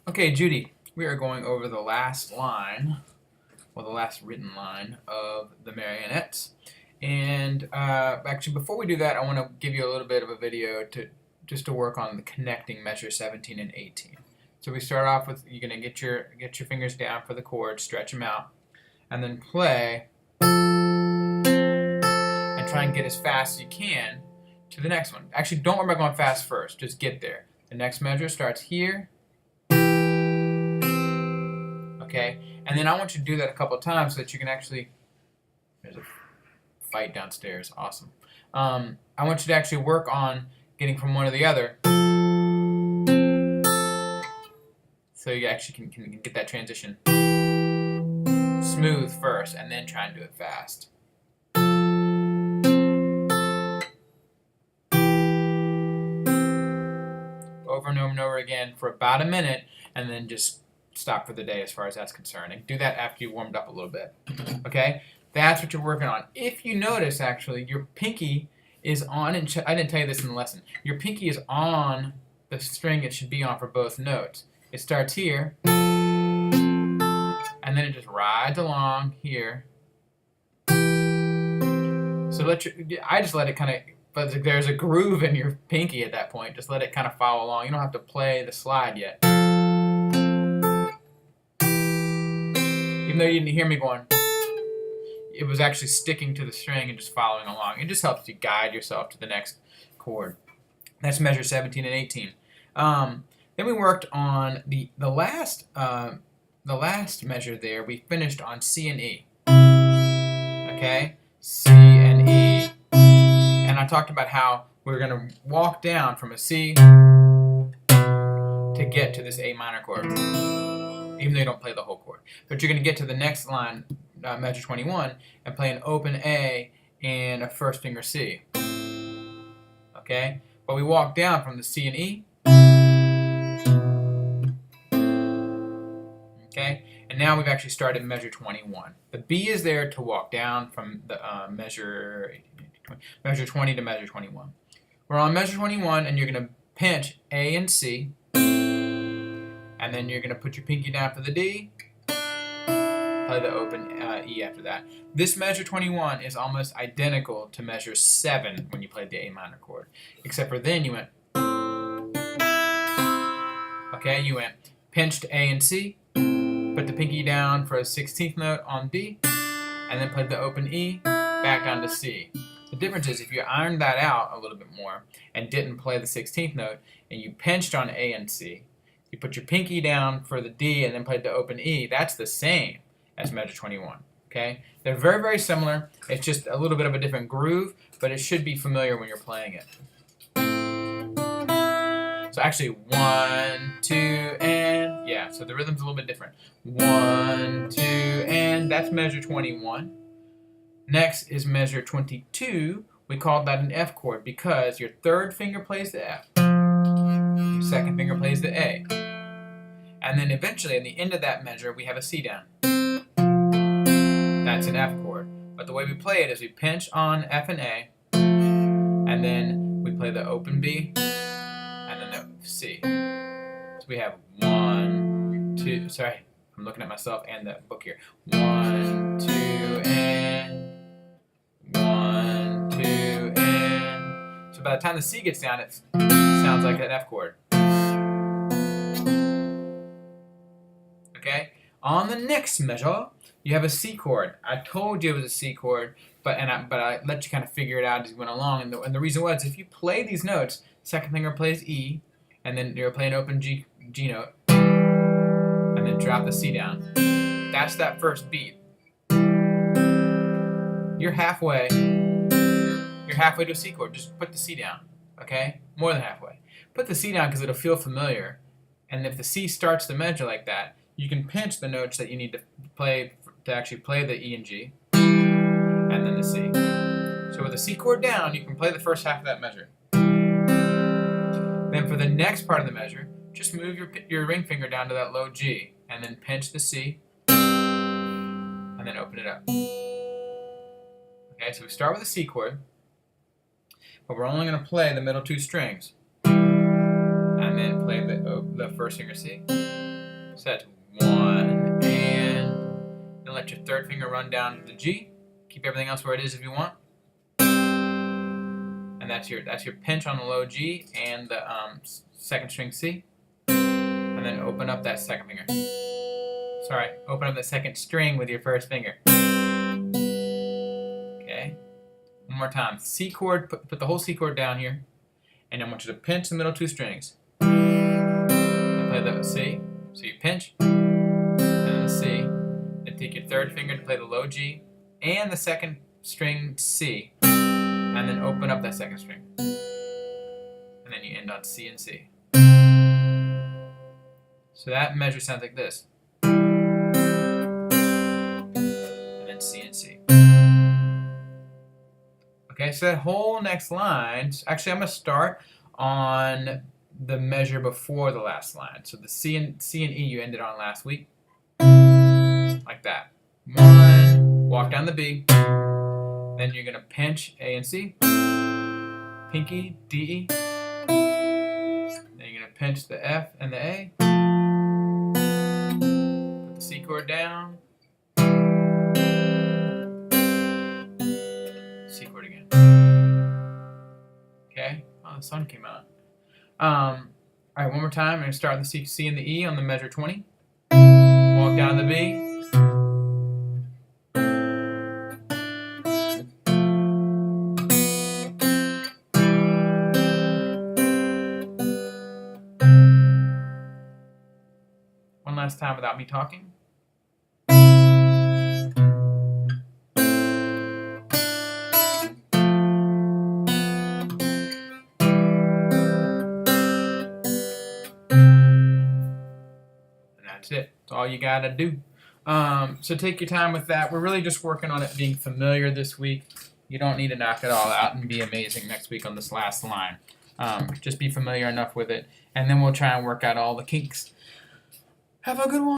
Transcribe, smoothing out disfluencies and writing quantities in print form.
Okay, Judy, we are going over the last line, well, the last written line of the Marionettes. And actually, before we do that, I want to give you a little bit of a video to just to work on the connecting measure 17 and 18. So we start off with you're gonna get your fingers down for the chords, stretch them out, and then play and try and get as fast as you can to the next one. Actually, don't worry about going fast first. Just get there. The next measure starts here. Okay, and then I want you to do that a couple of times so that you can actually. There's a fight downstairs. Awesome. I want you to actually work on getting from one to the other, so you actually can get that transition smooth first, and then try and do it fast. Over and over and over again for about a minute, and then just stop for the day as far as that's concerned. And do that after you warmed up a little bit. Okay? That's what you're working on. If you notice, actually, your pinky is on, and I didn't tell you this in the lesson, your pinky is on the string it should be on for both notes. It starts here, and then it just rides along here. So I just let it kind of, but there's a groove in your pinky at that point. Just let it kind of follow along. You don't have to play the slide yet. Even though you didn't hear me going, it was actually sticking to the string and just following along. It just helps you guide yourself to the next chord. That's measure 17 and 18. Then we worked on the last measure there. We finished on C and E. Okay, C and E. And I talked about how we're going to walk down from a C to get to this A minor chord, even though you don't play the whole chord. But you're going to get to the next line, measure 21, and play an open A and a first finger C. Okay? But we walk down from the C and E. Okay? And now we've actually started measure 21. The B is there to walk down from the measure 20 to measure 21. We're on measure 21, and you're going to pinch A and C, and then you're going to put your pinky down for the D, play the open E after that. This measure 21 is almost identical to measure 7 when you played the A minor chord, except for then you went, okay, you went pinched A and C, put the pinky down for a 16th note on D, and then played the open E, back down to C. The difference is if you ironed that out a little bit more and didn't play the 16th note, and you pinched on A and C, you put your pinky down for the D and then played the open E, that's the same as measure 21. Okay? They're very, very similar. It's just a little bit of a different groove, but it should be familiar when you're playing it. So actually, 1, 2, and, yeah, so the rhythm's a little bit different. 1, 2, and that's measure 21. Next is measure 22. We called that an F chord because your third finger plays the F. Your second finger plays the A. And then eventually, at the end of that measure, we have a C down. That's an F chord. But the way we play it is we pinch on F and A, and then we play the open B, and then the C. So we have 1, 2, sorry, I'm looking at myself and the book here. 1, 2, and 1, 2, and. So by the time the C gets down, it sounds like an F chord. Okay? On the next measure, you have a C chord. I told you it was a C chord, but I let you kind of figure it out as you went along. And the reason was, if you play these notes, second finger plays E, and then you're playing open G note, and then drop the C down. That's that first beat. You're halfway to a C chord. Just put the C down, okay? More than halfway. Put the C down because it'll feel familiar. And if the C starts the measure like that, you can pinch the notes that you need to play to actually play the E and G, and then the C. So with the C chord down, you can play the first half of that measure. Then for the next part of the measure, just move your ring finger down to that low G, and then pinch the C, and then open it up. Okay, so we start with a C chord, but we're only going to play the middle two strings, and then play the first finger C, So that's 1, and then let your third finger run down to the G. Keep everything else where it is if you want. And that's your pinch on the low G and the second string C. And then open up that second finger. Sorry, open up the second string with your first finger. Okay. One more time. C chord, put the whole C chord down here. And I want you to pinch the middle two strings. And play the C. So you pinch, and then the C. Then take your third finger to play the low G and the second string C. And then open up that second string. And then you end on C and C. So that measure sounds like this. And then C and C. Okay, so that whole next line, actually I'm going to start on the measure before the last line. So the C and E you ended on last week. Like that. 1, walk down the B. Then you're going to pinch A and C. Pinky, D, E. Then you're going to pinch the F and the A. Put the C chord down. C chord again. Okay? Oh, the sun came out. Alright, one more time. I'm going to start with the C and the E on the measure 20. Walk down the B. One last time without me talking. That's it. That's all you gotta do. So take your time with that. We're really just working on it being familiar this week. You don't need to knock it all out and be amazing next week on this last line. Just be familiar enough with it, and then we'll try and work out all the kinks. Have a good one.